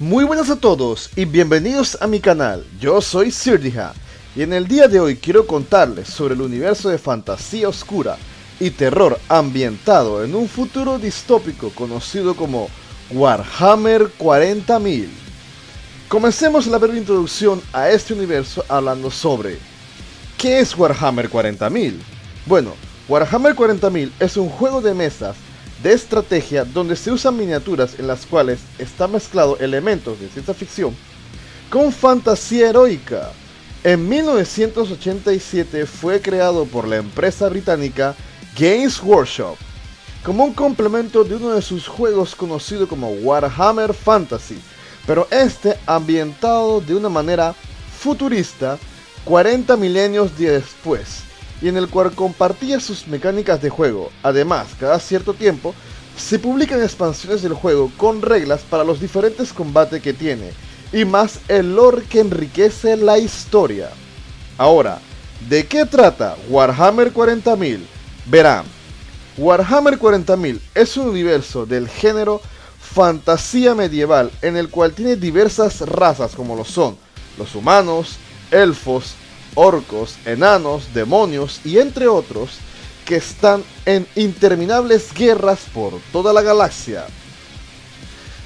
Muy buenas a todos y bienvenidos a mi canal. Yo soy Sirdija y en el día de hoy quiero contarles sobre el universo de fantasía oscura y terror ambientado en un futuro distópico conocido como Warhammer 40.000. Comencemos la breve introducción a este universo hablando sobre ¿qué es Warhammer 40.000? Bueno, Warhammer 40.000 es un juego de mesas de estrategia donde se usan miniaturas en las cuales está mezclado elementos de ciencia ficción con fantasía heroica. En 1987 fue creado por la empresa británica Games Workshop como un complemento de uno de sus juegos conocido como Warhammer Fantasy, pero este ambientado de una manera futurista 40 milenios después, y en el cual compartía sus mecánicas de juego. Además, cada cierto tiempo se publican expansiones del juego con reglas para los diferentes combates que tiene, y más el lore que enriquece la historia. Ahora, ¿de qué trata Warhammer 40.000? Verán, Warhammer 40.000 es un universo del género fantasía medieval en el cual tiene diversas razas como lo son los humanos, elfos, orcos, enanos, demonios y entre otros que están en interminables guerras por toda la galaxia.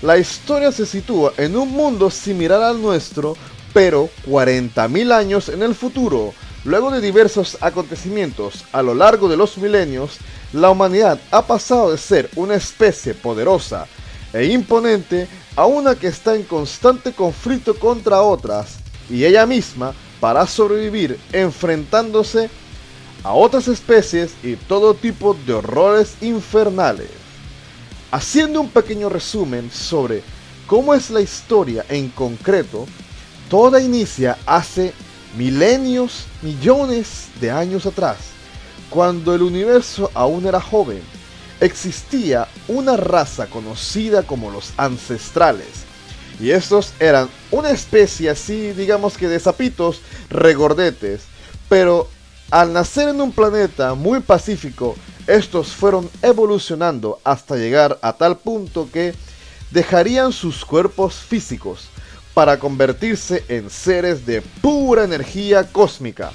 La historia se sitúa en un mundo similar al nuestro, pero 40.000 años en el futuro. Luego de diversos acontecimientos a lo largo de los milenios, la humanidad ha pasado de ser una especie poderosa e imponente a una que está en constante conflicto contra otras y ella misma para sobrevivir enfrentándose a otras especies y todo tipo de horrores infernales. Haciendo un pequeño resumen sobre cómo es la historia en concreto, toda inicia hace milenios, millones de años atrás, cuando el universo aún era joven. Existía una raza conocida como los ancestrales, y estos eran una especie así, digamos que de sapitos regordetes, pero al nacer en un planeta muy pacífico, estos fueron evolucionando hasta llegar a tal punto que dejarían sus cuerpos físicos para convertirse en seres de pura energía cósmica,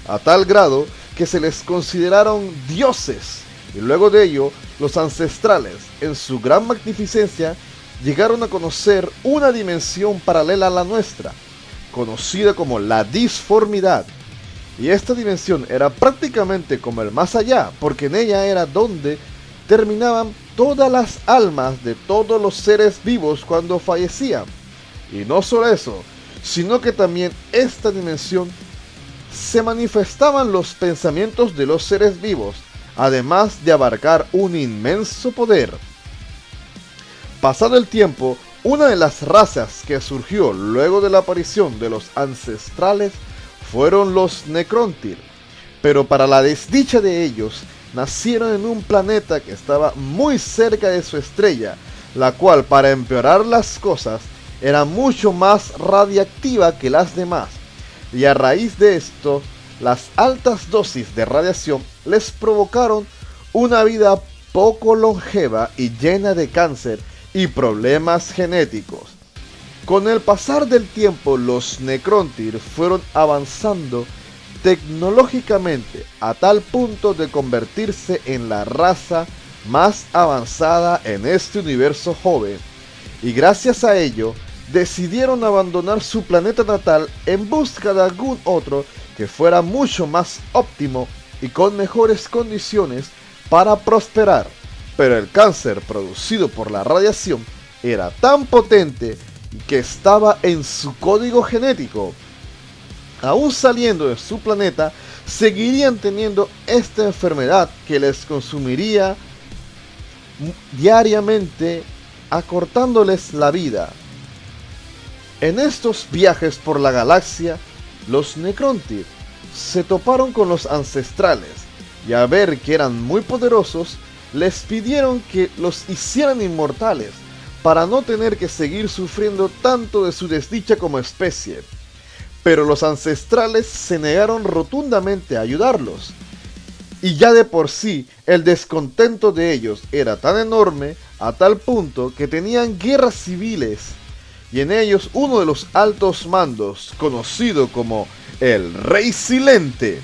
a tal grado que se les consideraron dioses, y luego de ello, los ancestrales, en su gran magnificencia, llegaron a conocer una dimensión paralela a la nuestra, conocida como la disformidad. Y esta dimensión era prácticamente como el más allá, porque en ella era donde terminaban todas las almas de todos los seres vivos cuando fallecían. Y no solo eso, sino que también esta dimensión se manifestaban los pensamientos de los seres vivos, además de abarcar un inmenso poder. Pasado el tiempo, una de las razas que surgió luego de la aparición de los ancestrales fueron los Necrontyr, pero para la desdicha de ellos, nacieron en un planeta que estaba muy cerca de su estrella, la cual, para empeorar las cosas, era mucho más radiactiva que las demás, y a raíz de esto, las altas dosis de radiación les provocaron una vida poco longeva y llena de cáncer y problemas genéticos. Con el pasar del tiempo, los Necrontyr fueron avanzando tecnológicamente a tal punto de convertirse en la raza más avanzada en este universo joven, y gracias a ello decidieron abandonar su planeta natal en busca de algún otro que fuera mucho más óptimo y con mejores condiciones para prosperar. Pero el cáncer producido por la radiación era tan potente que estaba en su código genético. Aún saliendo de su planeta, seguirían teniendo esta enfermedad que les consumiría diariamente, acortándoles la vida. En estos viajes por la galaxia, los Necrontyr se toparon con los ancestrales y al ver que eran muy poderosos, les pidieron que los hicieran inmortales para no tener que seguir sufriendo tanto de su desdicha como especie. Pero los ancestrales se negaron rotundamente a ayudarlos, y ya de por sí el descontento de ellos era tan enorme a tal punto que tenían guerras civiles y en ellos uno de los altos mandos, conocido como el Rey Silente,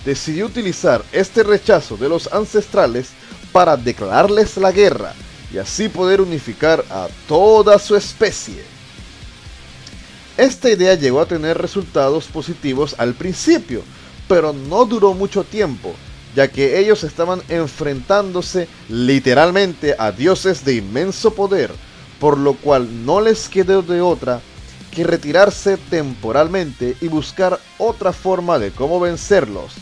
decidió utilizar este rechazo de los ancestrales para declararles la guerra y así poder unificar a toda su especie. Esta idea llegó a tener resultados positivos al principio, pero no duró mucho tiempo, ya que ellos estaban enfrentándose literalmente a dioses de inmenso poder, por lo cual no les quedó de otra que retirarse temporalmente y buscar otra forma de cómo vencerlos.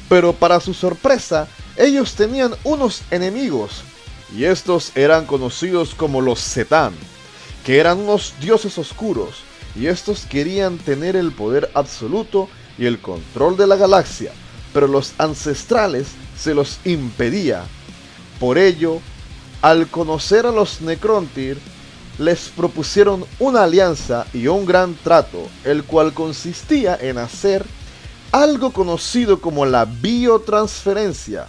Pero para su sorpresa, ellos tenían unos enemigos, y estos eran conocidos como los Setán, que eran unos dioses oscuros, y estos querían tener el poder absoluto y el control de la galaxia, pero los ancestrales se los impedía. Por ello, al conocer a los Necrontyr, les propusieron una alianza y un gran trato, el cual consistía en hacer algo conocido como la biotransferencia,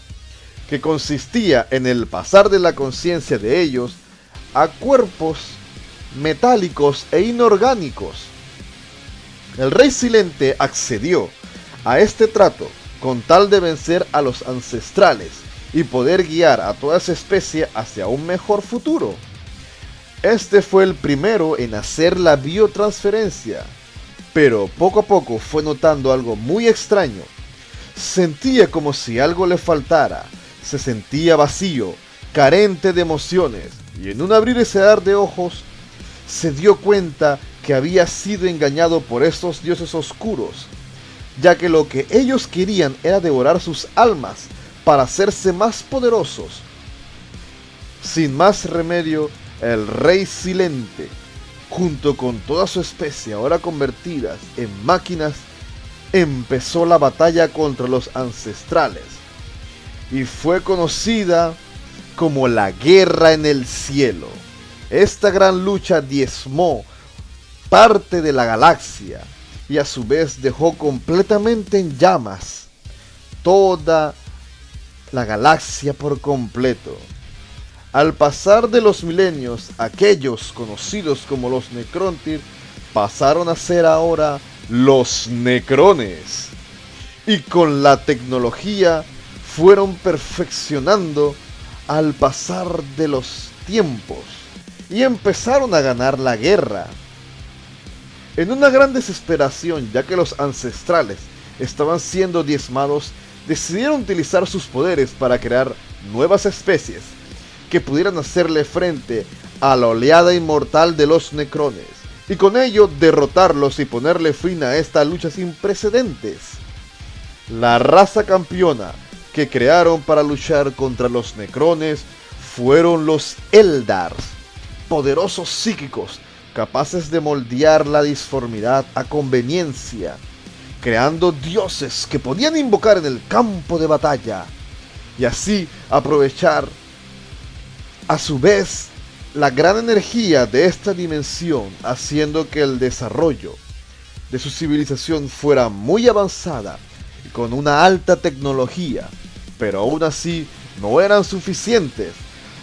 que consistía en el pasar de la conciencia de ellos a cuerpos metálicos e inorgánicos. El Rey Silente accedió a este trato con tal de vencer a los ancestrales y poder guiar a toda esa especie hacia un mejor futuro. Este fue el primero en hacer la biotransferencia, pero poco a poco fue notando algo muy extraño. Sentía como si algo le faltara, se sentía vacío, carente de emociones, y en un abrir y cerrar de ojos se dio cuenta que había sido engañado por estos dioses oscuros, ya que lo que ellos querían era devorar sus almas para hacerse más poderosos. Sin más remedio, el Rey Silente, junto con toda su especie ahora convertidas en máquinas, empezó la batalla contra los ancestrales, y fue conocida como la Guerra en el Cielo. Esta gran lucha diezmó parte de la galaxia y a su vez dejó completamente en llamas toda la galaxia por completo. Al pasar de los milenios, aquellos conocidos como los Necrontyr pasaron a ser ahora los Necrones, y con la tecnología fueron perfeccionando al pasar de los tiempos y empezaron a ganar la guerra. En una gran desesperación, ya que los ancestrales estaban siendo diezmados, decidieron utilizar sus poderes para crear nuevas especies que pudieran hacerle frente a la oleada inmortal de los Necrones, y con ello derrotarlos y ponerle fin a esta lucha sin precedentes. La raza campeona que crearon para luchar contra los Necrones fueron los Eldars, poderosos psíquicos capaces de moldear la disformidad a conveniencia, creando dioses que podían invocar en el campo de batalla y así aprovechar a su vez la gran energía de esta dimensión, haciendo que el desarrollo de su civilización fuera muy avanzada y con una alta tecnología, pero aún así no eran suficientes.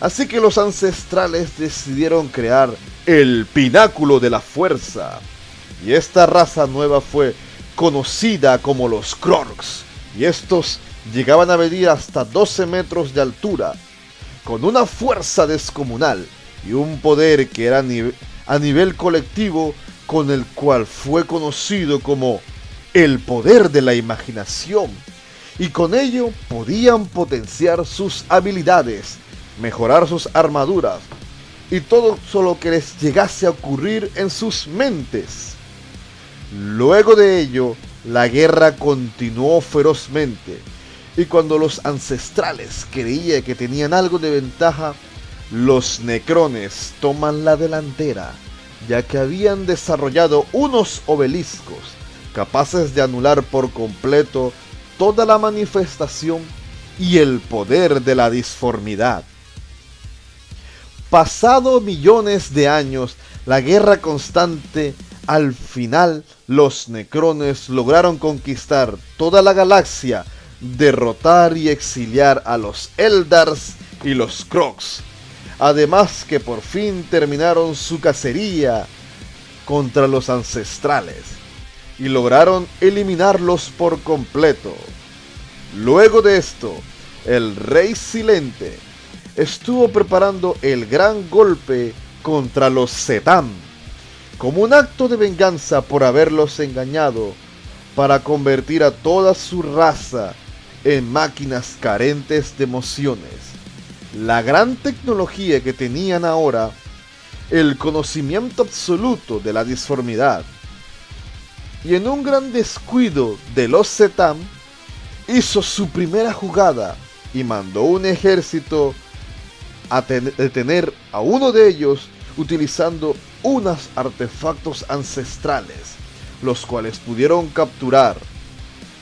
Así que los ancestrales decidieron crear el pináculo de la fuerza, y esta raza nueva fue conocida como los Krogs, y estos llegaban a medir hasta 12 metros de altura, con una fuerza descomunal y un poder que era a nivel colectivo, con el cual fue conocido como el poder de la imaginación, y con ello podían potenciar sus habilidades, mejorar sus armaduras y todo lo que les llegase a ocurrir en sus mentes. Luego de ello, la guerra continuó ferozmente, y cuando los ancestrales creían que tenían algo de ventaja, los Necrones toman la delantera, ya que habían desarrollado unos obeliscos capaces de anular por completo toda la manifestación y el poder de la disformidad. Pasado millones de años, la guerra constante, al final los Necrones lograron conquistar toda la galaxia, derrotar y exiliar a los Eldars y los Krogs. Además que por fin terminaron su cacería contra los ancestrales y lograron eliminarlos por completo. Luego de esto, el rey Silente estuvo preparando el gran golpe contra los Zetam, como un acto de venganza por haberlos engañado para convertir a toda su raza en máquinas carentes de emociones. La gran tecnología que tenían ahora, el conocimiento absoluto de la disformidad, y en un gran descuido de los Zetam, hizo su primera jugada y mandó un ejército a detener a uno de ellos utilizando unos artefactos ancestrales, los cuales pudieron capturar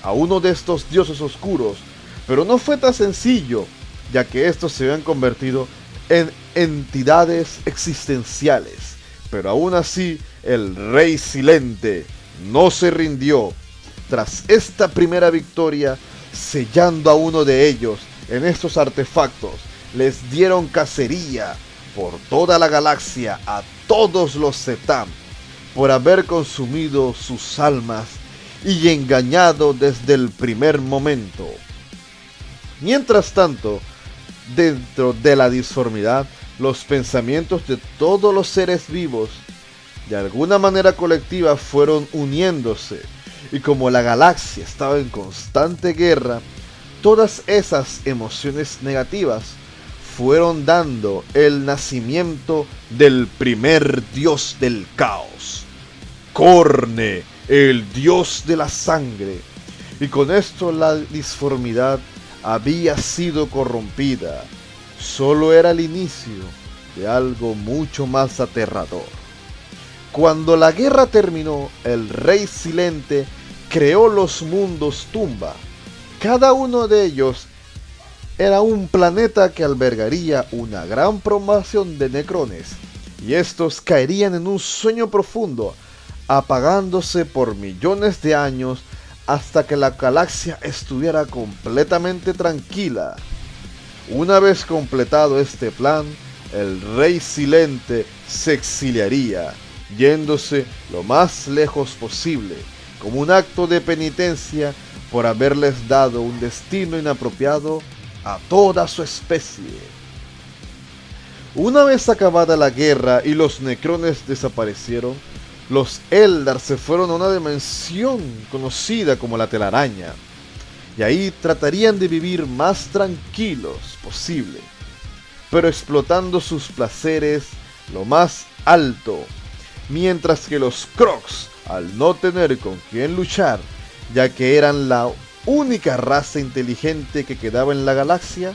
a uno de estos dioses oscuros, pero no fue tan sencillo, ya que estos se habían convertido en entidades existenciales. Pero aún así, el rey Silente no se rindió. Tras esta primera victoria, sellando a uno de ellos en estos artefactos, les dieron cacería por toda la galaxia a todos los Zetam por haber consumido sus almas y engañado desde el primer momento. Mientras tanto, dentro de la disformidad, los pensamientos de todos los seres vivos de alguna manera colectiva fueron uniéndose, y como la galaxia estaba en constante guerra, todas esas emociones negativas fueron dando el nacimiento del primer dios del caos, Khorne, el dios de la sangre. Y con esto la disformidad había sido corrompida. Solo era el inicio de algo mucho más aterrador. Cuando la guerra terminó, el rey Silente creó los mundos tumba. Cada uno de ellos era un planeta que albergaría una gran promoción de necrones, y estos caerían en un sueño profundo, apagándose por millones de años hasta que la galaxia estuviera completamente tranquila. Una vez completado este plan, el rey Silente se exiliaría, yéndose lo más lejos posible, como un acto de penitencia por haberles dado un destino inapropiado a toda su especie. Una vez acabada la guerra y los necrones desaparecieron, los Eldar se fueron a una dimensión conocida como la telaraña, y ahí tratarían de vivir más tranquilos posible, pero explotando sus placeres lo más alto, mientras que los Krogs, al no tener con quién luchar, ya que eran la única raza inteligente que quedaba en la galaxia,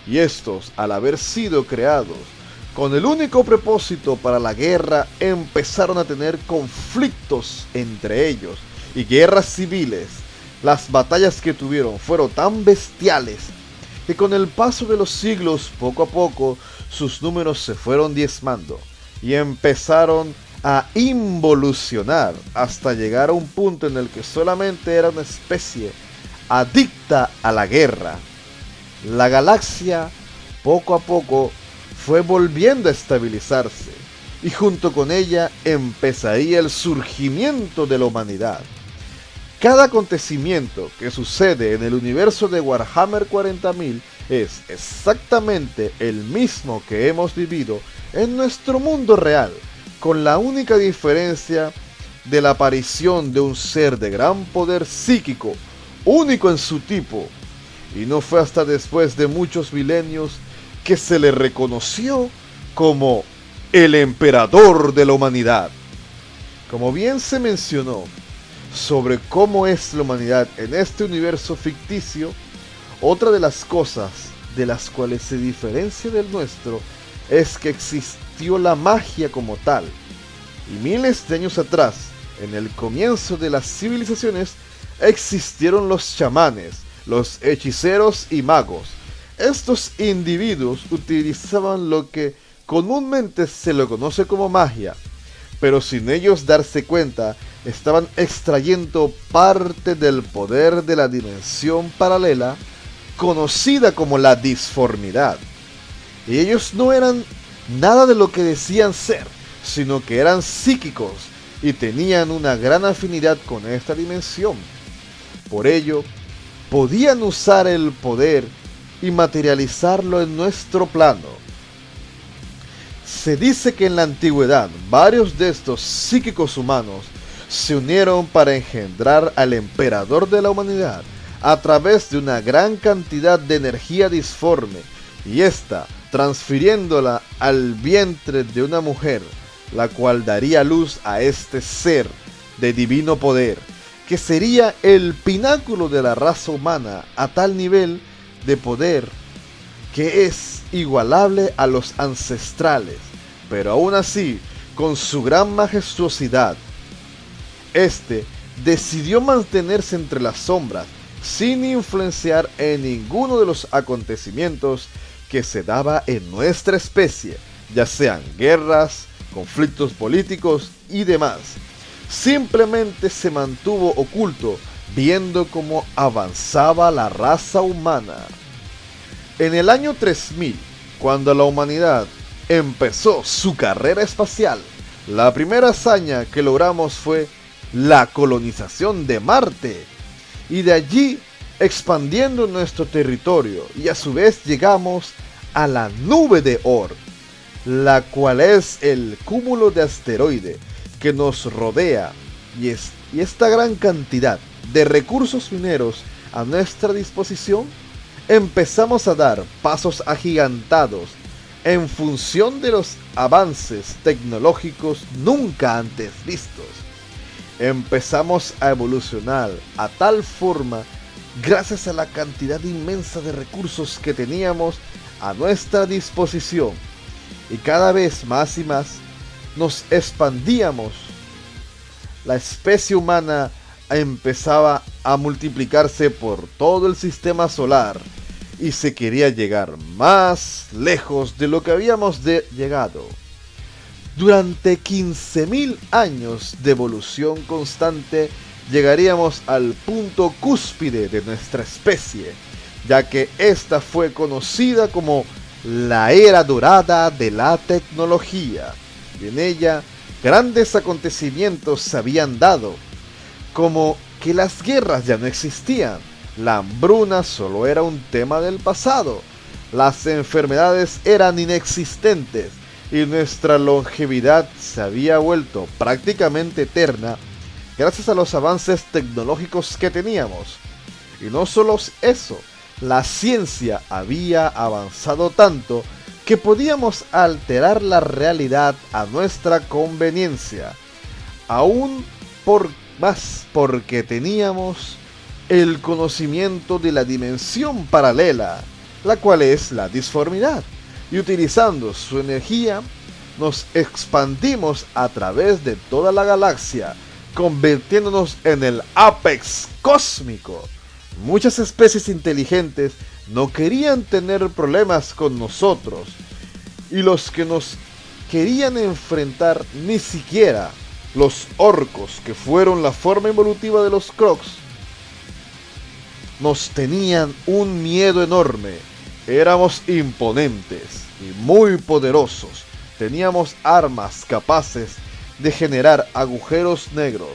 y estos, al haber sido creados con el único propósito para la guerra, empezaron a tener conflictos entre ellos y guerras civiles. Las batallas que tuvieron fueron tan bestiales que con el paso de los siglos, poco a poco, sus números se fueron diezmando y empezaron a involucionar hasta llegar a un punto en el que solamente era una especie adicta a la guerra. La galaxia poco a poco fue volviendo a estabilizarse, y junto con ella empezaría el surgimiento de la humanidad. Cada acontecimiento que sucede en el universo de Warhammer 40.000 es exactamente el mismo que hemos vivido en nuestro mundo real, con la única diferencia de la aparición de un ser de gran poder psíquico, único en su tipo, y no fue hasta después de muchos milenios que se le reconoció como el emperador de la humanidad. Como bien se mencionó sobre cómo es la humanidad en este universo ficticio, otra de las cosas de las cuales se diferencia del nuestro es que existió la magia como tal, y miles de años atrás, en el comienzo de las civilizaciones, existieron los chamanes, los hechiceros y magos. Estos individuos utilizaban lo que comúnmente se lo conoce como magia, pero sin ellos darse cuenta, estaban extrayendo parte del poder de la dimensión paralela, conocida como la disformidad. Y ellos no eran nada de lo que decían ser, sino que eran psíquicos y tenían una gran afinidad con esta dimensión. Por ello, podían usar el poder y materializarlo en nuestro plano. Se dice que en la antigüedad varios de estos psíquicos humanos se unieron para engendrar al emperador de la humanidad a través de una gran cantidad de energía disforme, y ésta transfiriéndola al vientre de una mujer, la cual daría luz a este ser de divino poder, que sería el pináculo de la raza humana a tal nivel de poder que es igualable a los ancestrales, pero aún así, con su gran majestuosidad, este decidió mantenerse entre las sombras, sin influenciar en ninguno de los acontecimientos que se daba en nuestra especie, ya sean guerras, conflictos políticos y demás. Simplemente se mantuvo oculto, viendo cómo avanzaba la raza humana. En el año 3000, cuando la humanidad empezó su carrera espacial, la primera hazaña que logramos fue la colonización de Marte, y de allí expandiendo nuestro territorio, y a su vez llegamos a la nube de Oort, la cual es el cúmulo de asteroides que nos rodea, y esta gran cantidad de recursos mineros a nuestra disposición, empezamos a dar pasos agigantados en función de los avances tecnológicos nunca antes vistos. Empezamos a evolucionar a tal forma gracias a la cantidad inmensa de recursos que teníamos a nuestra disposición, y cada vez más y más nos expandíamos. La especie humana empezaba a multiplicarse por todo el sistema solar y se quería llegar más lejos de lo que habíamos llegado. Durante 15.000 años de evolución constante llegaríamos al punto cúspide de nuestra especie, ya que esta fue conocida como la era dorada de la tecnología, y en ella grandes acontecimientos se habían dado, como que las guerras ya no existían, la hambruna solo era un tema del pasado, las enfermedades eran inexistentes, y nuestra longevidad se había vuelto prácticamente eterna gracias a los avances tecnológicos que teníamos. Y no solo eso, la ciencia había avanzado tanto que podíamos alterar la realidad a nuestra conveniencia, aún más porque teníamos el conocimiento de la dimensión paralela, la cual es la disformidad, y utilizando su energía nos expandimos a través de toda la galaxia, convirtiéndonos en el ápex cósmico. Muchas especies inteligentes no querían tener problemas con nosotros, y los que nos querían enfrentar ni siquiera los orcos, que fueron la forma evolutiva de los Crocs, nos tenían un miedo enorme. Éramos imponentes y muy poderosos. Teníamos armas capaces de generar agujeros negros,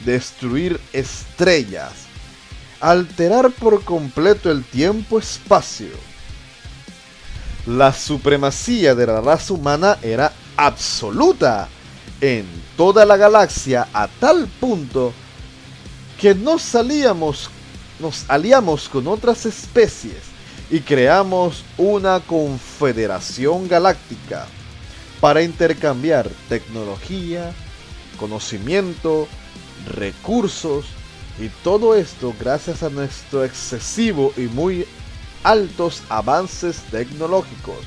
destruir estrellas, alterar por completo el tiempo-espacio. La supremacía de la raza humana era absoluta en toda la galaxia, a tal punto que nos aliamos con otras especies y creamos una confederación galáctica para intercambiar tecnología, conocimiento, recursos, y todo esto gracias a nuestro excesivo y muy altos avances tecnológicos.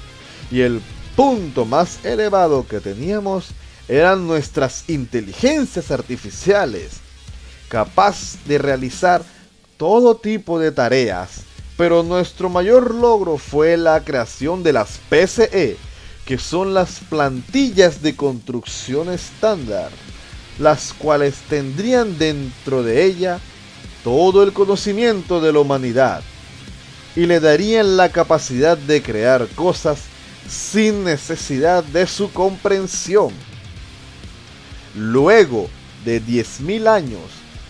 Y el punto más elevado que teníamos eran nuestras inteligencias artificiales, capaz de realizar todo tipo de tareas. Pero nuestro mayor logro fue la creación de las PCE, que son las plantillas de construcción estándar, las cuales tendrían dentro de ella todo el conocimiento de la humanidad y le darían la capacidad de crear cosas sin necesidad de su comprensión. luego de 10.000 años,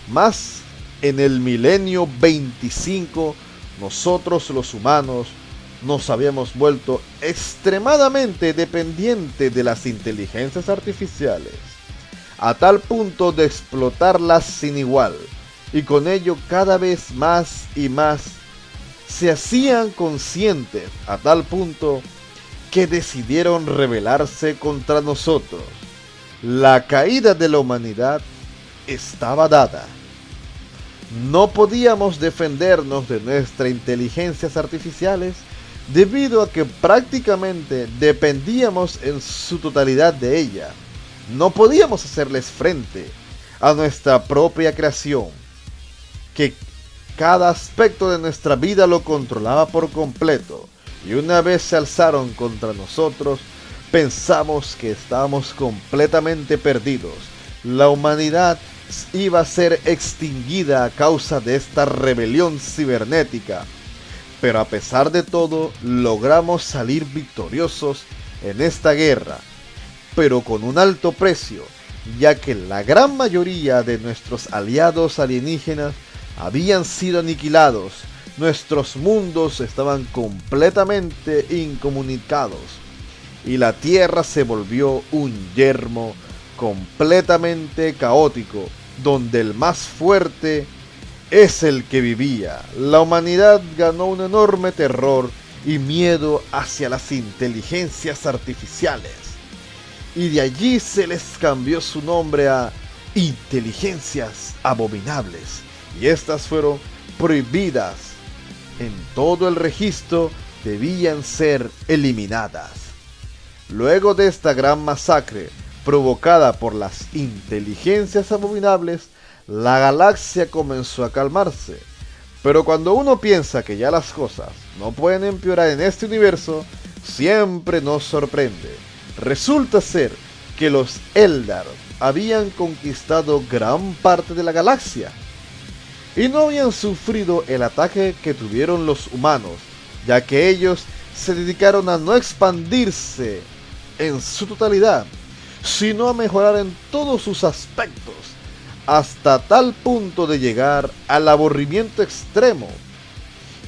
más en el milenio 25, nosotros los humanos nos habíamos vuelto extremadamente dependientes de las inteligencias artificiales, a tal punto de explotarlas sin igual, y con ello cada vez más y más se hacían conscientes, a tal punto que decidieron rebelarse contra nosotros. La caída de la humanidad estaba dada. No podíamos defendernos de nuestras inteligencias artificiales debido a que prácticamente dependíamos en su totalidad de ella. No podíamos hacerles frente a nuestra propia creación, que cada aspecto de nuestra vida lo controlaba por completo, y una vez se alzaron contra nosotros, pensamos que estábamos completamente perdidos. La humanidad iba a ser extinguida a causa de esta rebelión cibernética, pero a pesar de todo, logramos salir victoriosos en esta guerra, pero con un alto precio, ya que la gran mayoría de nuestros aliados alienígenas habían sido aniquilados. Nuestros mundos estaban completamente incomunicados y la Tierra se volvió un yermo completamente caótico, donde el más fuerte es el que vivía. La humanidad ganó un enorme terror y miedo hacia las inteligencias artificiales, y de allí se les cambió su nombre a inteligencias abominables, y estas fueron prohibidas en todo el registro, debían ser eliminadas. Luego de esta gran masacre provocada por las inteligencias abominables, la galaxia comenzó a calmarse. Pero cuando uno piensa que ya las cosas no pueden empeorar en este universo, siempre nos sorprende. Resulta ser que los Eldar habían conquistado gran parte de la galaxia y no habían sufrido el ataque que tuvieron los humanos, ya que ellos se dedicaron a no expandirse en su totalidad, sino a mejorar en todos sus aspectos, hasta tal punto de llegar al aburrimiento extremo.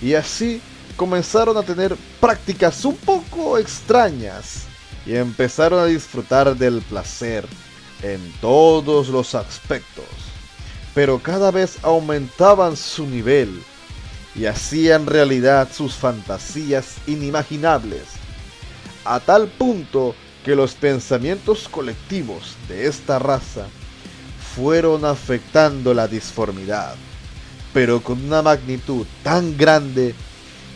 Y así comenzaron a tener prácticas un poco extrañas y empezaron a disfrutar del placer en todos los aspectos, pero cada vez aumentaban su nivel y hacían realidad sus fantasías inimaginables, a tal punto que los pensamientos colectivos de esta raza fueron afectando la disformidad, pero con una magnitud tan grande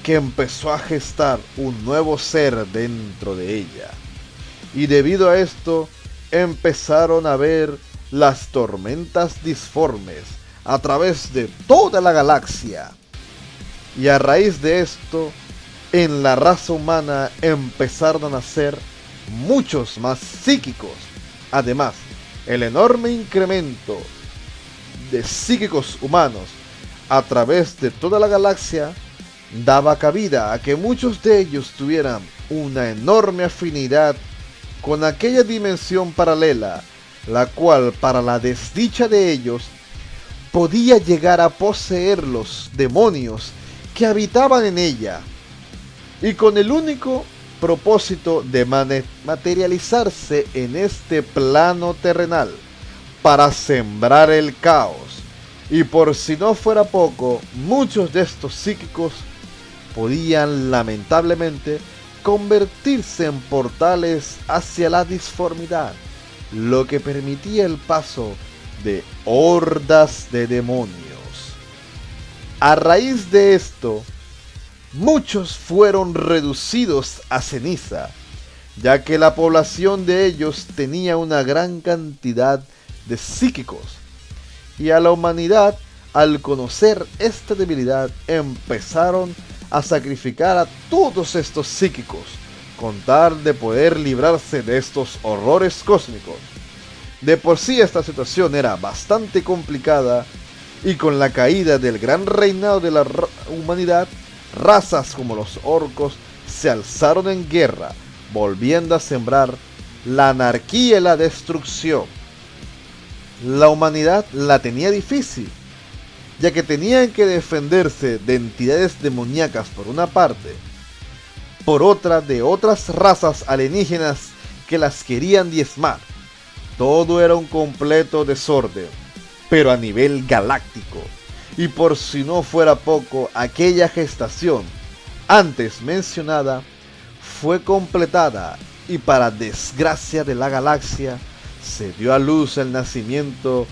que empezó a gestar un nuevo ser dentro de ella. Y debido a esto, empezaron a ver las tormentas disformes a través de toda la galaxia. Y a raíz de esto, en la raza humana empezaron a nacer muchos más psíquicos. Además, el enorme incremento de psíquicos humanos a través de toda la galaxia daba cabida a que muchos de ellos tuvieran una enorme afinidad con aquella dimensión paralela, la cual, para la desdicha de ellos, podía llegar a poseer los demonios que habitaban en ella, y con el único propósito de materializarse en este plano terrenal para sembrar el caos. Y por si no fuera poco, muchos de estos psíquicos podían lamentablemente convertirse en portales hacia la disformidad, lo que permitía el paso de hordas de demonios. A raíz de esto, muchos fueron reducidos a ceniza, ya que la población de ellos tenía una gran cantidad de psíquicos, y a la humanidad, al conocer esta debilidad, empezaron a sacrificar a todos estos psíquicos, con tal de poder librarse de estos horrores cósmicos. De por sí esta situación era bastante complicada, y con la caída del gran reinado de la humanidad, razas como los orcos se alzaron en guerra, volviendo a sembrar la anarquía y la destrucción. La humanidad la tenía difícil, ya que tenían que defenderse de entidades demoníacas por una parte, por otra de otras razas alienígenas que las querían diezmar. Todo era un completo desorden, pero a nivel galáctico. Y por si no fuera poco, aquella gestación antes mencionada fue completada y para desgracia de la galaxia se dio a luz el nacimiento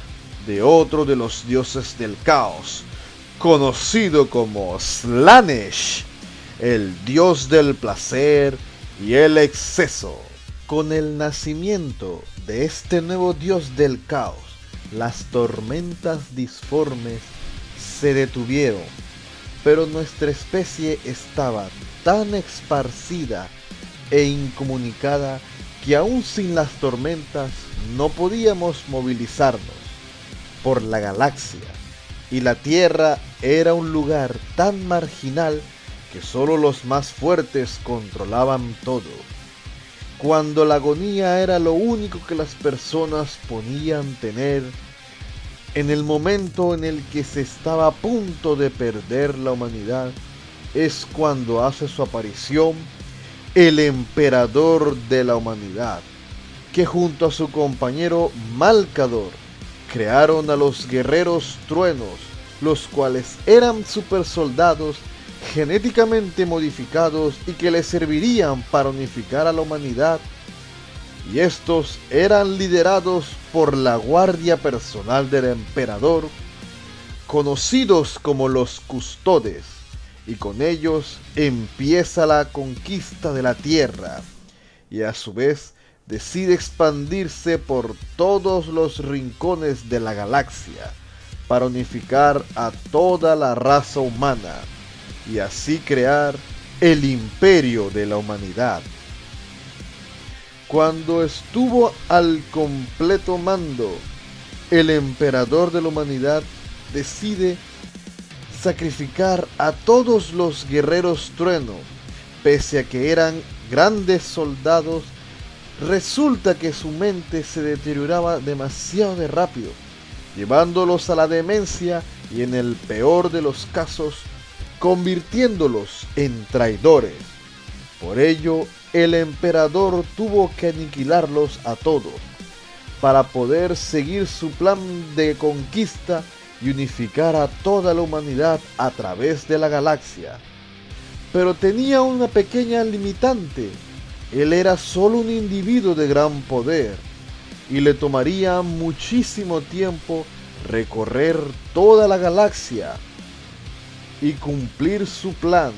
de otro de los dioses del caos, conocido como Slaanesh, el dios del placer y el exceso. Con el nacimiento de este nuevo dios del caos, las tormentas disformes se detuvieron, pero nuestra especie estaba tan esparcida e incomunicada que aún sin las tormentas no podíamos movilizarnos por la galaxia, y la Tierra era un lugar tan marginal que solo los más fuertes controlaban todo. Cuando la agonía era lo único que las personas podían tener, en el momento en el que se estaba a punto de perder la humanidad, es cuando hace su aparición el emperador de la humanidad, que junto a su compañero Malcador crearon a los guerreros truenos, los cuales eran supersoldados genéticamente modificados y que les servirían para unificar a la humanidad, y estos eran liderados por la guardia personal del emperador, conocidos como los Custodes, y con ellos empieza la conquista de la Tierra, y a su vez decide expandirse por todos los rincones de la galaxia para unificar a toda la raza humana y así crear el imperio de la humanidad. Cuando estuvo al completo mando, el emperador de la humanidad decide sacrificar a todos los guerreros trueno. Pese a que eran grandes soldados, resulta que su mente se deterioraba demasiado de rápido, llevándolos a la demencia y, en el peor de los casos, convirtiéndolos en traidores. Por ello, el emperador tuvo que aniquilarlos a todos para poder seguir su plan de conquista y unificar a toda la humanidad a través de la galaxia. Pero tenía una pequeña limitante: él era solo un individuo de gran poder y le tomaría muchísimo tiempo recorrer toda la galaxia y cumplir su plan.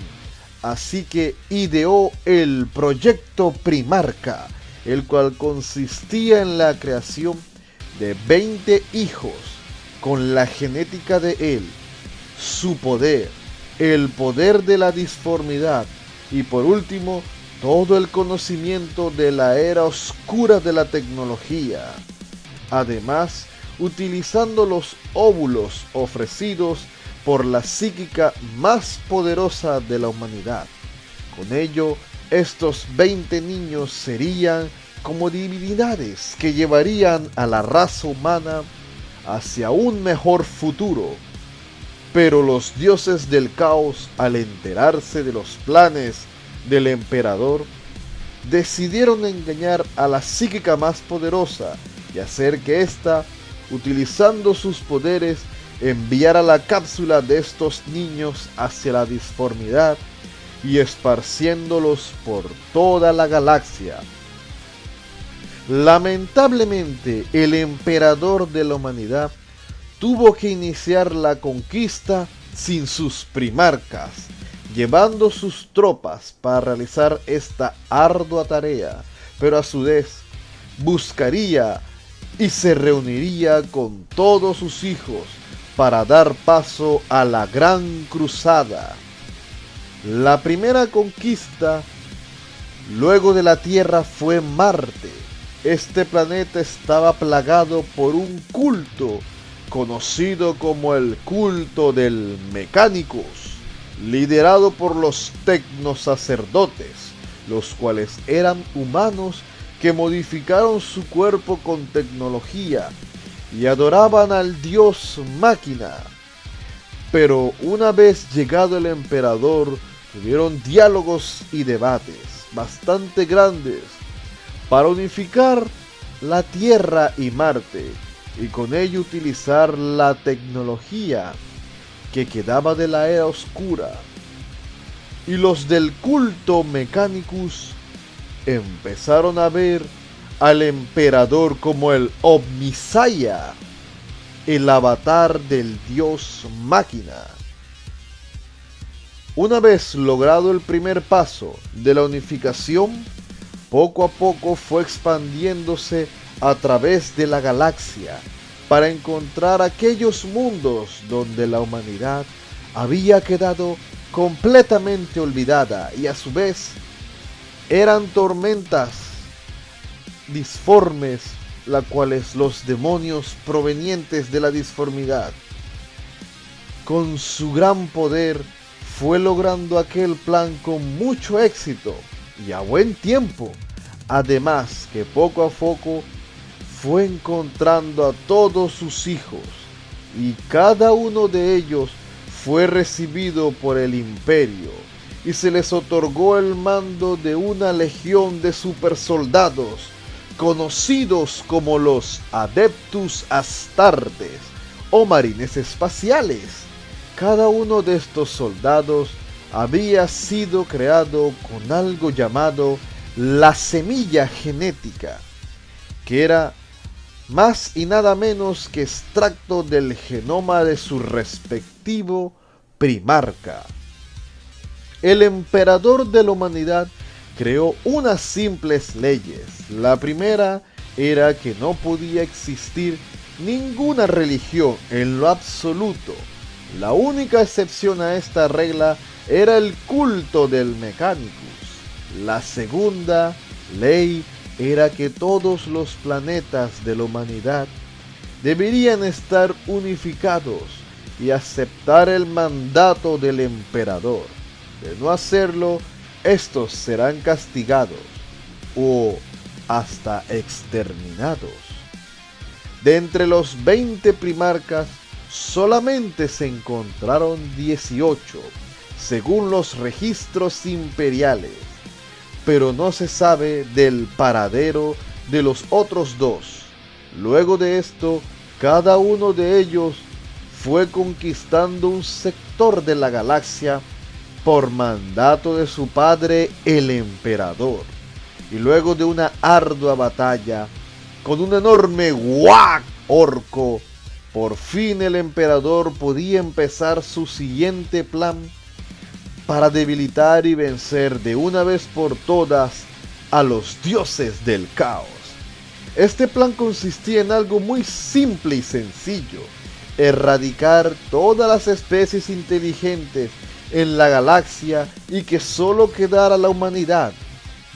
Así que ideó el proyecto Primarca, el cual consistía en la creación de 20 hijos con la genética de él, su poder, el poder de la disformidad y por último todo el conocimiento de la era oscura de la tecnología. Además, utilizando los óvulos ofrecidos por la psíquica más poderosa de la humanidad. Con ello, estos 20 niños serían como divinidades que llevarían a la raza humana hacia un mejor futuro. Pero los dioses del caos, al enterarse de los planes del emperador, decidieron engañar a la psíquica más poderosa y hacer que ésta, utilizando sus poderes, enviara la cápsula de estos niños hacia la disformidad y esparciéndolos por toda la galaxia. Lamentablemente, el emperador de la humanidad tuvo que iniciar la conquista sin sus primarcas, llevando sus tropas para realizar esta ardua tarea, pero a su vez buscaría y se reuniría con todos sus hijos para dar paso a la gran cruzada. La primera conquista luego de la Tierra fue Marte. Este planeta estaba plagado por un culto conocido como el culto del Mecánicos, liderado por los tecnosacerdotes, los cuales eran humanos que modificaron su cuerpo con tecnología y adoraban al dios Máquina. Pero una vez llegado el emperador, tuvieron diálogos y debates bastante grandes para unificar la Tierra y Marte, y con ello utilizar la tecnología que quedaba de la era oscura. Y los del culto Mechanicus empezaron a ver al emperador como el Omnisaya, el avatar del dios Máquina. Una vez logrado el primer paso de la unificación, poco a poco fue expandiéndose a través de la galaxia para encontrar aquellos mundos donde la humanidad había quedado completamente olvidada y a su vez eran tormentas disformes, las cuales los demonios provenientes de la disformidad, con su gran poder, fue logrando aquel plan con mucho éxito y a buen tiempo. Además que poco a poco fue encontrando a todos sus hijos y cada uno de ellos fue recibido por el imperio y se les otorgó el mando de una legión de supersoldados conocidos como los Adeptus Astartes o marines espaciales. Cada uno de estos soldados había sido creado con algo llamado la semilla genética, que era más y nada menos que extracto del genoma de su respectivo primarca. El emperador de la humanidad creó unas simples leyes. La primera era que no podía existir ninguna religión en lo absoluto. La única excepción a esta regla era el culto del Mechanicus. La segunda ley era que todos los planetas de la humanidad deberían estar unificados y aceptar el mandato del emperador. De no hacerlo, estos serán castigados o hasta exterminados. De entre los 20 primarcas, solamente se encontraron 18, según los registros imperiales, pero no se sabe del paradero de los otros dos. Luego de esto, cada uno de ellos fue conquistando un sector de la galaxia por mandato de su padre, el emperador. Y luego de una ardua batalla con un enorme guac orco, por fin el emperador podía empezar su siguiente plan para debilitar y vencer de una vez por todas a los dioses del caos. Este plan consistía en algo muy simple y sencillo: erradicar todas las especies inteligentes en la galaxia y que solo quedara la humanidad,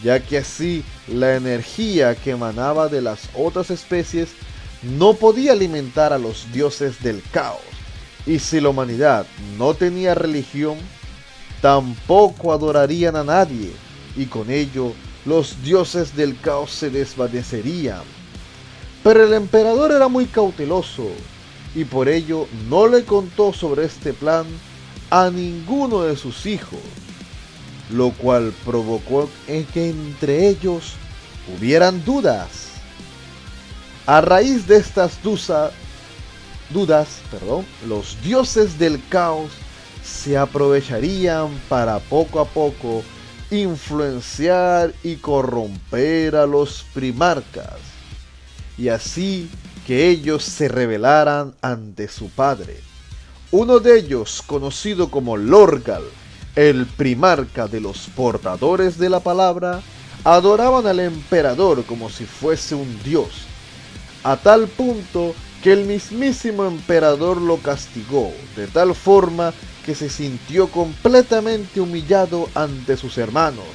ya que así la energía que emanaba de las otras especies no podía alimentar a los dioses del caos, y si la humanidad no tenía religión, tampoco adorarían a nadie, y con ello los dioses del caos se desvanecerían. Pero el emperador era muy cauteloso, y por ello no le contó sobre este plan a ninguno de sus hijos, lo cual provocó que entre ellos hubieran dudas. A raíz de estas dudas, los dioses del caos se aprovecharían para poco a poco influenciar y corromper a los primarcas, y así que ellos se rebelaran ante su padre. Uno de ellos, conocido como Lorgal, el primarca de los portadores de la palabra, adoraban al emperador como si fuese un dios, a tal punto que el mismísimo emperador lo castigó de tal forma que se sintió completamente humillado ante sus hermanos,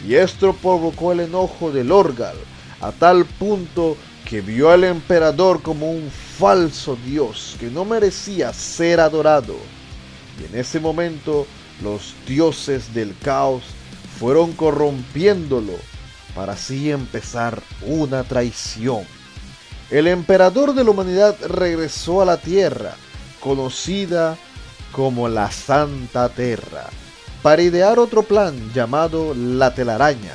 y esto provocó el enojo de Lorgal, a tal punto que vio al emperador como un falso dios que no merecía ser adorado. Y en ese momento los dioses del caos fueron corrompiéndolo para así empezar una traición. el emperador de la humanidad regresó a la Tierra, conocida como la Santa Terra, para idear otro plan llamado la telaraña,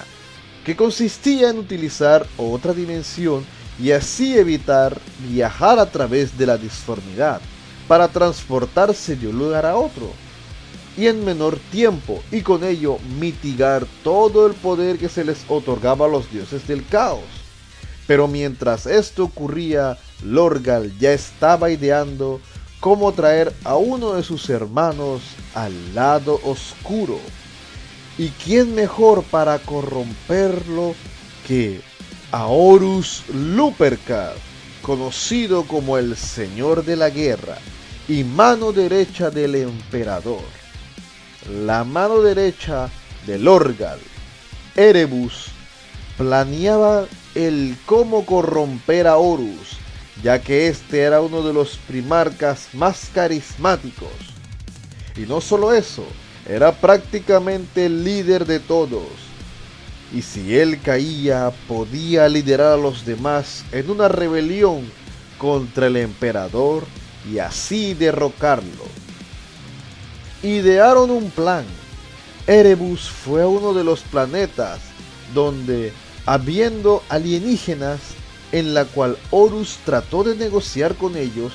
que consistía en utilizar otra dimensión y así evitar viajar a través de la disformidad para transportarse de un lugar a otro y en menor tiempo, y con ello mitigar todo el poder que se les otorgaba a los dioses del caos. Pero mientras esto ocurría, Lorgal ya estaba ideando cómo traer a uno de sus hermanos al lado oscuro. ¿Y quién mejor para corromperlo que a Horus Lupercal, conocido como el Señor de la Guerra y mano derecha del emperador? La mano derecha de Lorgal, Erebus, planeaba el cómo corromper a Horus, ya que este era uno de los primarcas más carismáticos. Y no solo eso, era prácticamente el líder de todos. Y si él caía, podía liderar a los demás en una rebelión contra el emperador y así derrocarlo. Idearon un plan. Erebus fue a uno de los planetas donde, habiendo alienígenas, en la cual Horus trató de negociar con ellos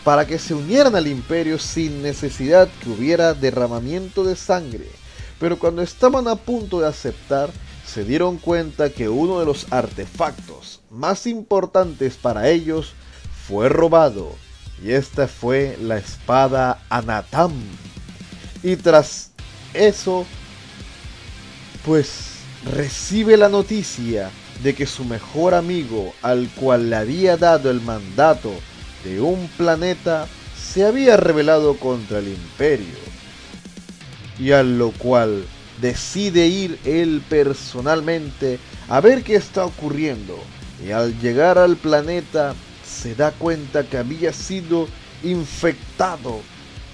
para que se unieran al imperio sin necesidad que hubiera derramamiento de sangre. Pero cuando estaban a punto de aceptar, se dieron cuenta que uno de los artefactos más importantes para ellos fue robado, y esta fue la espada Anatam. Y tras eso, pues recibe la noticia de que su mejor amigo, al cual le había dado el mandato de un planeta, se había rebelado contra el imperio, y a lo cual decide ir él personalmente a ver qué está ocurriendo, y al llegar al planeta se da cuenta que había sido infectado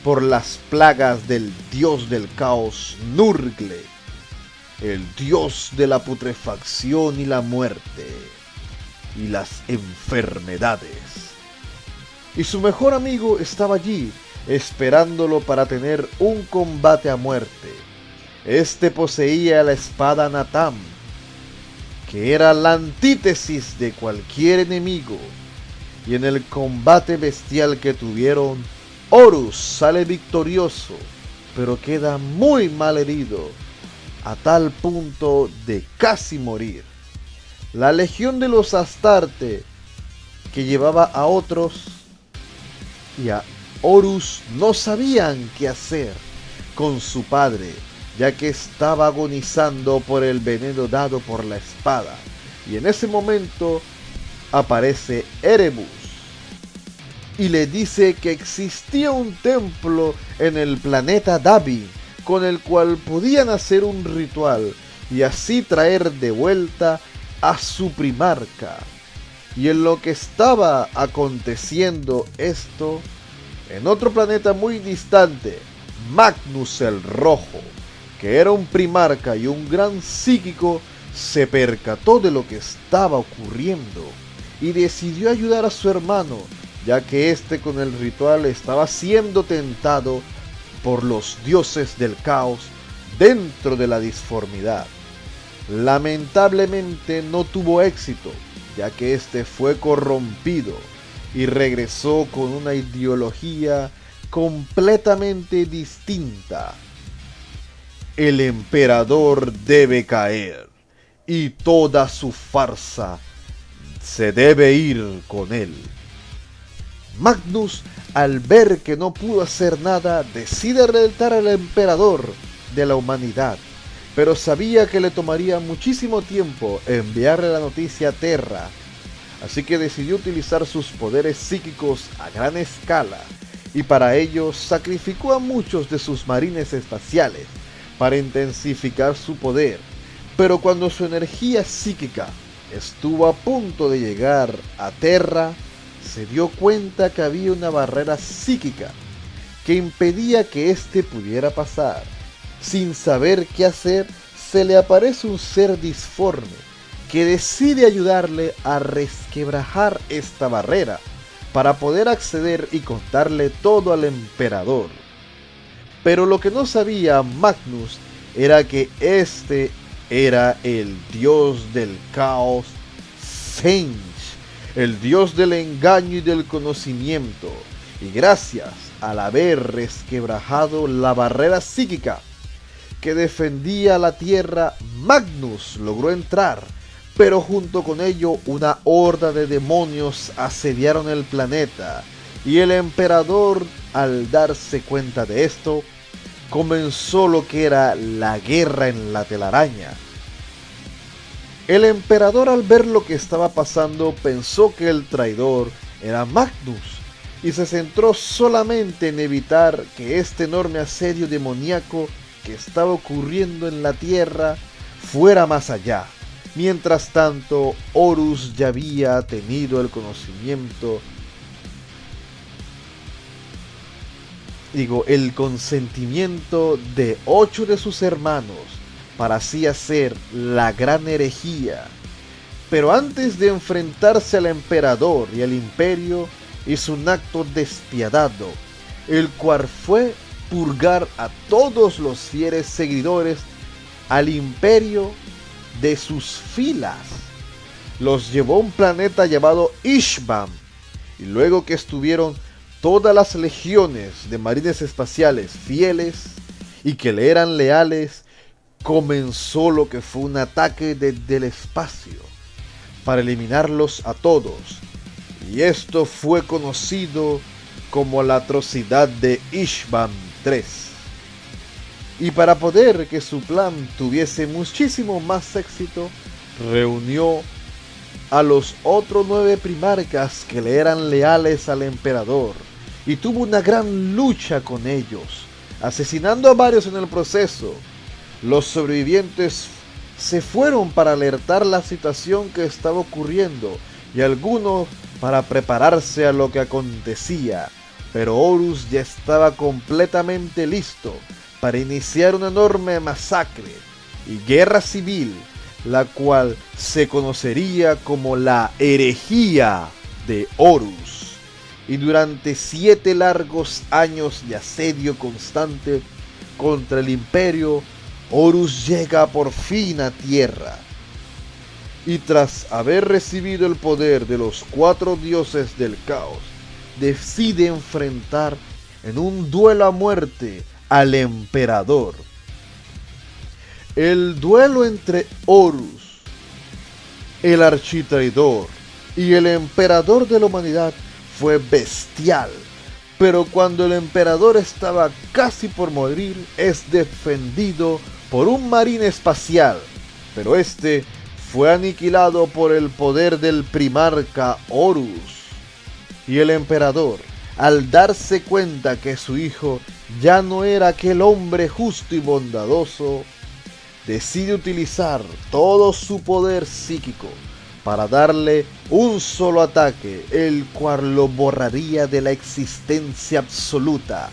por las plagas del dios del caos Nurgle, el dios de la putrefacción y la muerte y las enfermedades. Y su mejor amigo estaba allí, esperándolo para tener un combate a muerte. Este poseía la espada Anatam, que era la antítesis de cualquier enemigo, y en el combate bestial que tuvieron, Horus sale victorioso, pero queda muy mal herido, a tal punto de casi morir. La legión de los Astarte, que llevaba a otros y a Horus, no sabían qué hacer con su padre, ya que estaba agonizando por el veneno dado por la espada. Y en ese momento aparece Erebus y le dice que existía un templo en el planeta Dabi, con el cual podían hacer un ritual y así traer de vuelta a su primarca. Y en lo que estaba aconteciendo esto, en otro planeta muy distante, Magnus el Rojo, que era un primarca y un gran psíquico, se percató de lo que estaba ocurriendo y decidió ayudar a su hermano, ya que este con el ritual estaba siendo tentado por los dioses del caos dentro de la disformidad. Lamentablemente no tuvo éxito, ya que este fue corrompido y regresó con una ideología completamente distinta. El emperador debe caer y toda su farsa se debe ir con él. Magnus, al ver que no pudo hacer nada, decide retar al emperador de la humanidad, pero sabía que le tomaría muchísimo tiempo enviarle la noticia a Terra, así que decidió utilizar sus poderes psíquicos a gran escala, y para ello sacrificó a muchos de sus marines espaciales para intensificar su poder. Pero cuando su energía psíquica estuvo a punto de llegar a Terra, se dio cuenta que había una barrera psíquica que impedía que éste pudiera pasar. Sin saber qué hacer, se le aparece un ser disforme que decide ayudarle a resquebrajar esta barrera para poder acceder y contarle todo al emperador. Pero lo que no sabía Magnus era que este era el dios del caos, Tzeentch, el dios del engaño y del conocimiento, y gracias al haber resquebrajado la barrera psíquica que defendía la tierra, Magnus logró entrar, pero junto con ello una horda de demonios asediaron el planeta, y el emperador, al darse cuenta de esto, comenzó lo que era la guerra en la telaraña. El emperador, al ver lo que estaba pasando, pensó que el traidor era Magnus y se centró solamente en evitar que este enorme asedio demoníaco que estaba ocurriendo en la tierra fuera más allá. Mientras tanto, Horus ya había tenido el conocimiento, el consentimiento de 8 de sus hermanos para así hacer la gran herejía. Pero antes de enfrentarse al emperador y al imperio, hizo un acto despiadado, el cual fue purgar a todos los fieles seguidores al imperio de sus filas. Los llevó a un planeta llamado Ishban, y luego que estuvieron todas las legiones de marines espaciales fieles y que le eran leales, comenzó lo que fue un ataque desde el espacio para eliminarlos a todos, y esto fue conocido como la atrocidad de Ishban 3. Y para poder que su plan tuviese muchísimo más éxito, reunió a los otros 9 primarcas que le eran leales al emperador, y tuvo una gran lucha con ellos, asesinando a varios en el proceso. Los sobrevivientes se fueron para alertar la situación que estaba ocurriendo, y algunos para prepararse a lo que acontecía, pero Horus ya estaba completamente listo para iniciar una enorme masacre y guerra civil, la cual se conocería como la herejía de Horus. Y durante 7 largos años de asedio constante contra el imperio, Horus llega por fin a tierra. Y tras haber recibido el poder de los 4 dioses del caos, decide enfrentar en un duelo a muerte al emperador. El duelo entre Horus, el architraidor, y el emperador de la humanidad fue bestial, pero cuando el emperador estaba casi por morir, es defendido por un marine espacial, pero este fue aniquilado por el poder del primarca Horus. Y el emperador, al darse cuenta que su hijo ya no era aquel hombre justo y bondadoso, decide utilizar todo su poder psíquico para darle un solo ataque, el cual lo borraría de la existencia absoluta.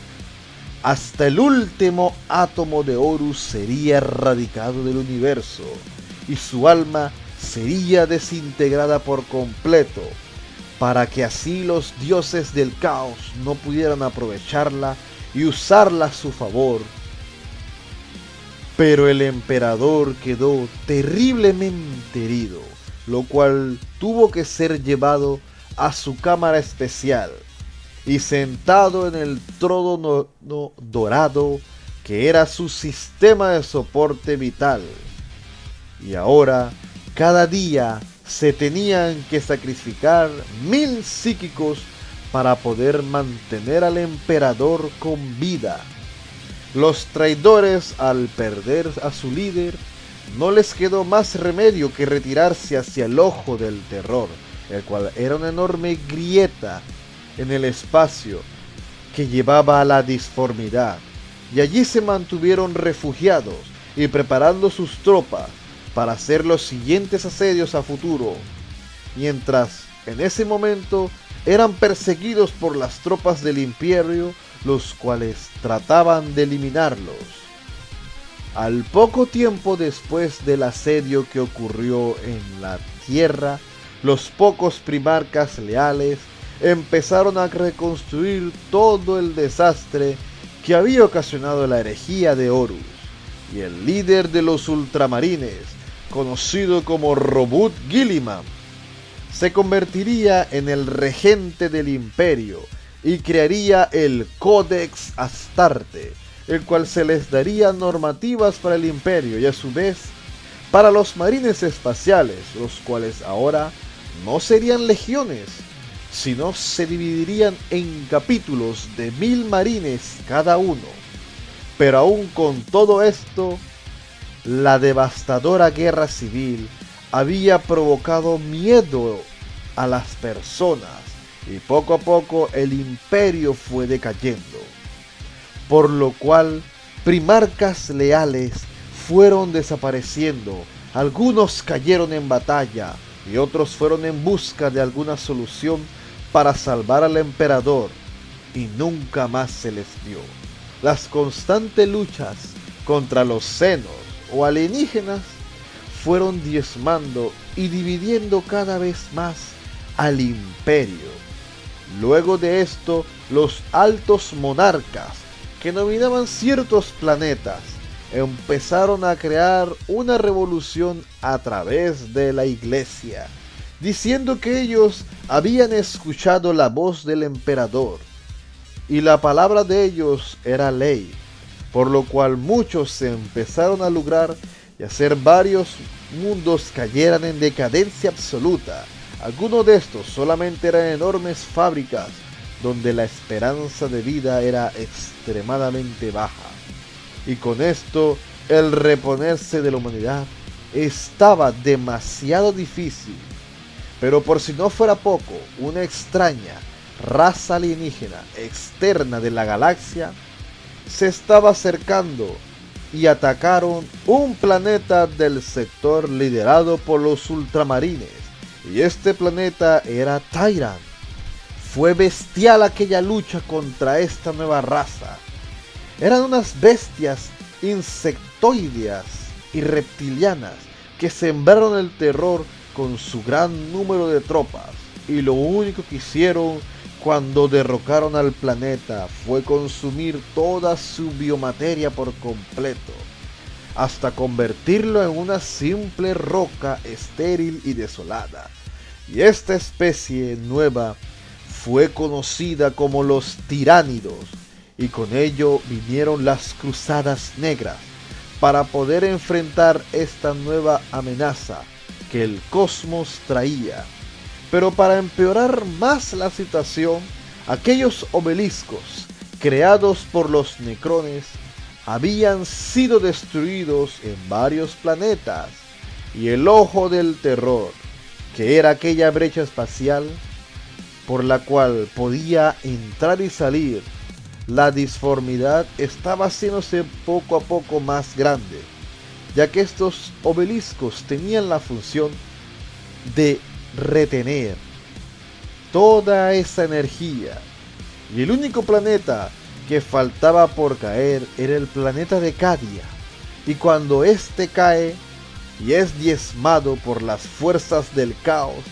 Hasta el último átomo de Horus sería erradicado del universo, y su alma sería desintegrada por completo, para que así los dioses del caos no pudieran aprovecharla y usarla a su favor. Pero el emperador quedó terriblemente herido, lo cual tuvo que ser llevado a su cámara especial, y sentado en el trono dorado que era su sistema de soporte vital. Y ahora, cada día se tenían que sacrificar 1000 psíquicos para poder mantener al emperador con vida. Los traidores, al perder a su líder, no les quedó más remedio que retirarse hacia el ojo del terror, el cual era una enorme grieta en el espacio que llevaba a la disformidad, y allí se mantuvieron refugiados y preparando sus tropas para hacer los siguientes asedios a futuro, mientras en ese momento eran perseguidos por las tropas del imperio, los cuales trataban de eliminarlos. Al poco tiempo después del asedio que ocurrió en la tierra, los pocos primarcas leales empezaron a reconstruir todo el desastre que había ocasionado la herejía de Horus, y el líder de los ultramarines, conocido como Robut Guilliman, se convertiría en el regente del imperio y crearía el Codex Astarte, el cual se les daría normativas para el imperio y a su vez para los marines espaciales, los cuales ahora no serían legiones, sino se dividirían en capítulos de 1000 marines cada uno. Pero aún con todo esto, la devastadora guerra civil había provocado miedo a las personas y poco a poco el imperio fue decayendo, por lo cual primarcas leales fueron desapareciendo, algunos cayeron en batalla y otros fueron en busca de alguna solución para salvar al emperador y nunca más se les vio. Las constantes luchas contra los Xenos o alienígenas fueron diezmando y dividiendo cada vez más al imperio. Luego de esto, los altos monarcas que dominaban ciertos planetas empezaron a crear una revolución a través de la iglesia, diciendo que ellos habían escuchado la voz del emperador y la palabra de ellos era ley, por lo cual muchos se empezaron a lograr y hacer varios mundos cayeran en decadencia absoluta. Algunos de estos solamente eran enormes fábricas donde la esperanza de vida era extremadamente baja. Y con esto, el reponerse de la humanidad estaba demasiado difícil. Pero por si no fuera poco, una extraña raza alienígena externa de la galaxia se estaba acercando y atacaron un planeta del sector liderado por los ultramarines. Y este planeta era Tyrant. Fue bestial aquella lucha contra esta nueva raza. Eran unas bestias insectoideas y reptilianas que sembraron el terror con su gran número de tropas, y lo único que hicieron cuando derrocaron al planeta fue consumir toda su biomateria por completo, hasta convertirlo en una simple roca estéril y desolada. Y esta especie nueva fue conocida como los tiránidos, y con ello vinieron las cruzadas negras para poder enfrentar esta nueva amenaza que el cosmos traía. Pero para empeorar más la situación, aquellos obeliscos creados por los necrones habían sido destruidos en varios planetas, y el ojo del terror, que era aquella brecha espacial por la cual podía entrar y salir, la disformidad estaba haciéndose poco a poco más grande, ya que estos obeliscos tenían la función de retener toda esa energía, y el único planeta que faltaba por caer era el planeta de Cadia, y cuando este cae y es diezmado por las fuerzas del caos,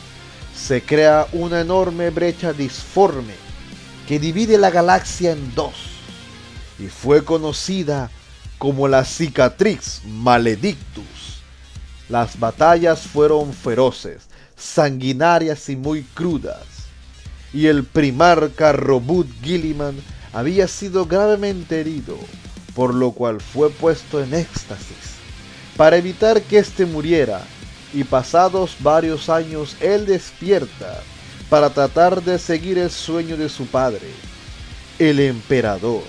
se crea una enorme brecha disforme que divide la galaxia en dos, y fue conocida como la Cicatrix Maledictus. Las batallas fueron feroces, sanguinarias y muy crudas, y el primarca Robut Guilliman había sido gravemente herido, por lo cual fue puesto en éxtasis para evitar que éste muriera, y pasados varios años él despierta para tratar de seguir el sueño de su padre, el emperador.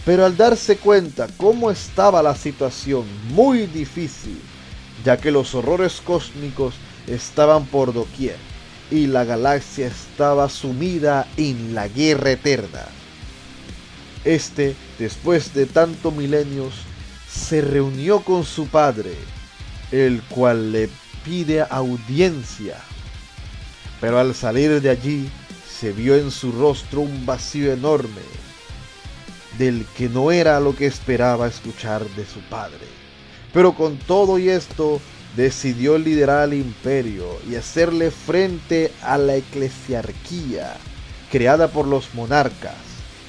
Pero al darse cuenta cómo estaba la situación muy difícil, ya que los horrores cósmicos estaban por doquier y la galaxia estaba sumida en la guerra eterna, después de tantos milenios, se reunió con su padre, el cual le pide audiencia. Pero al salir de allí, se vio en su rostro un vacío enorme, del que no era lo que esperaba escuchar de su padre. Pero con todo y esto, decidió liderar al imperio y hacerle frente a la eclesiarquía creada por los monarcas,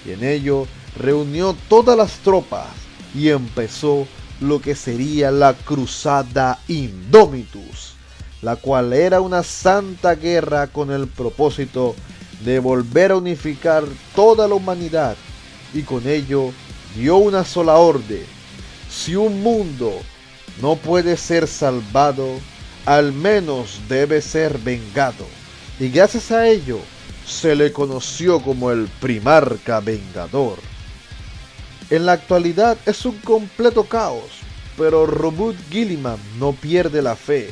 y en ello reunió todas las tropas y empezó lo que sería la Cruzada Indomitus, la cual era una santa guerra con el propósito de volver a unificar toda la humanidad, y con ello dio una sola orden: si un mundo no puede ser salvado, al menos debe ser vengado, y gracias a ello se le conoció como el Primarca Vengador. En la actualidad es un completo caos, pero Robert Guilliman no pierde la fe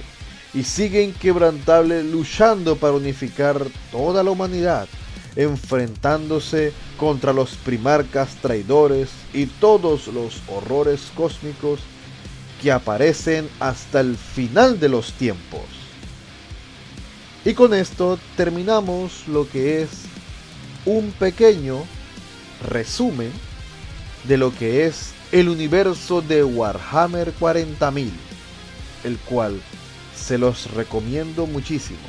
y sigue inquebrantable luchando para unificar toda la humanidad, enfrentándose contra los primarcas traidores y todos los horrores cósmicos que aparecen hasta el final de los tiempos. Y con esto terminamos lo que es un pequeño resumen de lo que es el universo de Warhammer 40.000, el cual se los recomiendo muchísimo.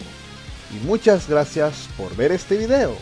Y muchas gracias por ver este video.